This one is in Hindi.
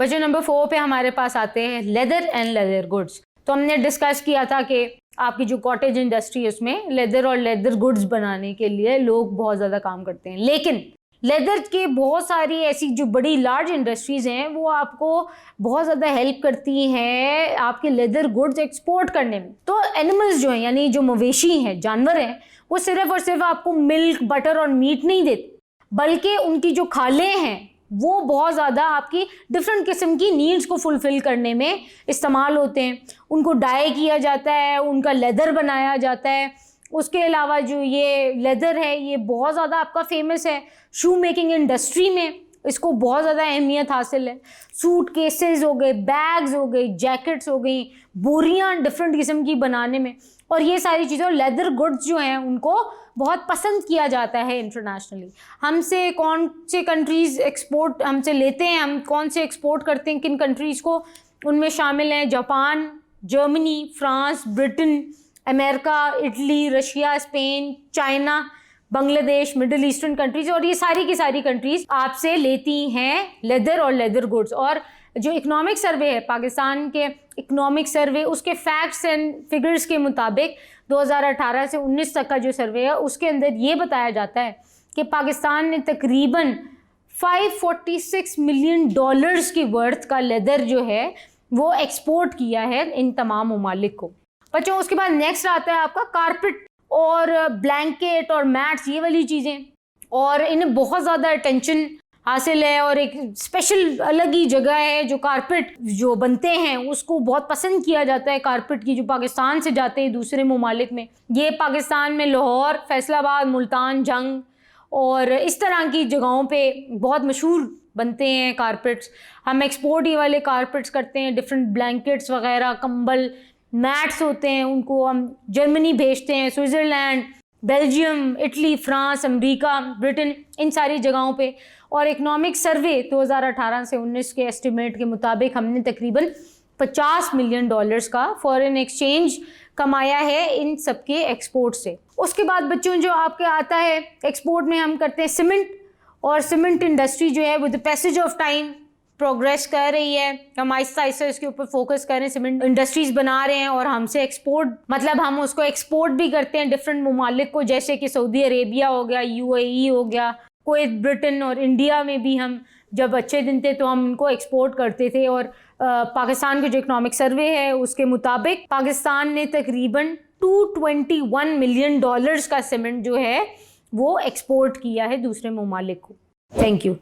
बच्चों नंबर 4 पे हमारे पास आते हैं लेदर एंड लेदर गुड्स। तो हमने डिस्कस किया था कि आपकी जो कॉटेज इंडस्ट्री है उसमें लेदर और लेदर गुड्स बनाने के लिए लोग बहुत ज़्यादा काम करते हैं, लेकिन लेदर के बहुत सारी ऐसी जो बड़ी लार्ज इंडस्ट्रीज़ हैं वो आपको बहुत ज़्यादा हेल्प करती हैं आपके लेदर गुड्स एक्सपोर्ट करने में। तो एनिमल्स जो हैं यानी जो मवेशी हैं, जानवर हैं, वो सिर्फ और सिर्फ आपको मिल्क, बटर और मीट नहीं देते, बल्कि उनकी जो खालें हैं वो बहुत ज़्यादा आपकी डिफरेंट किस्म की नीड्स को फुलफ़िल करने में इस्तेमाल होते हैं। उनको डाई किया जाता है, उनका लेदर बनाया जाता है। उसके अलावा जो ये लेदर है ये बहुत ज़्यादा आपका फेमस है शू मेकिंग इंडस्ट्री में, इसको बहुत ज़्यादा अहमियत हासिल है। सूट केसेस हो गए, बैग्स हो गई, जैकेट्स हो गई, बोरियां डिफरेंट किस्म की बनाने में, और ये सारी चीज़ें, लेदर गुड्स जो हैं उनको बहुत पसंद किया जाता है इंटरनेशनली। हमसे कौन से कंट्रीज़ एक्सपोर्ट हमसे लेते हैं, हम कौन से एक्सपोर्ट करते हैं किन कंट्रीज़ को, उनमें शामिल हैं Japan, Germany, France, Britain, America, Italy, Russia, Spain, China, Bangladesh, middle eastern countries, और ये सारी की सारी कंट्रीज़ आपसे लेती हैं लेदर और लेदर गुड्स। और जो इकोनॉमिक सर्वे है पाकिस्तान के, इकोनॉमिक सर्वे उसके फैक्ट्स एंड फिगर्स के मुताबिक 2018 से 19 तक का जो सर्वे है उसके अंदर ये बताया जाता है कि पाकिस्तान ने तकरीबन $546 मिलियन की वर्थ का लेदर जो है वो एक्सपोर्ट किया है इन तमाम ममालिक को। बच्चों उसके बाद नेक्स्ट आता है आपका कारपेट और ब्लैंकेट और मैट्स, ये वाली चीज़ें, और इन्हें बहुत ज़्यादा अटेंशन हासिल है और एक स्पेशल अलग ही जगह है। जो कारपेट जो बनते हैं उसको बहुत पसंद किया जाता है, कारपेट की जो पाकिस्तान से जाते हैं दूसरे ममालिक में। ये पाकिस्तान में लाहौर, फैसलाबाद, मुल्तान जंग और इस तरह की जगहों पे बहुत मशहूर बनते हैं कारपेट्स। हम एक्सपोर्ट ये वाले कारपेट्स करते हैं, डिफरेंट ब्लैंकेट्स वगैरह, कंबल, मैट्स होते हैं, उनको हम जर्मनी भेजते हैं, Switzerland, Belgium, Italy, France, America, Britain, इन सारी जगहों पे। और इकोनॉमिक सर्वे 2018 से 19 के एस्टिमेट के मुताबिक हमने तकरीबन $50 मिलियन का फॉरेन एक्सचेंज कमाया है इन सब के एक्सपोर्ट से। उसके बाद बच्चों जो आपके आता है एक्सपोर्ट में हम करते हैं सीमेंट, और सीमेंट इंडस्ट्री जो है with the passage of time progress कर रही है। हम आहिस्ता आहिस्ता इसके ऊपर फोकस कर रहे हैं, सीमेंट इंडस्ट्रीज बना रहे हैं, और हमसे एक्सपोर्ट मतलब हम उसको एक्सपोर्ट भी करते हैं डिफरेंट ममालिक को, जैसे कि सऊदी अरेबिया हो गया, UAE हो गया, कुवैत, ब्रिटेन और इंडिया में भी हम जब अच्छे दिन थे तो हम उनको एक्सपोर्ट करते थे। और पाकिस्तान के जो इकोनॉमिक सर्वे है उसके मुताबिक पाकिस्तान ने तकरीबन $221 मिलियन का सीमेंट जो है वो एक्सपोर्ट किया है दूसरे ममालिक को। Thank you.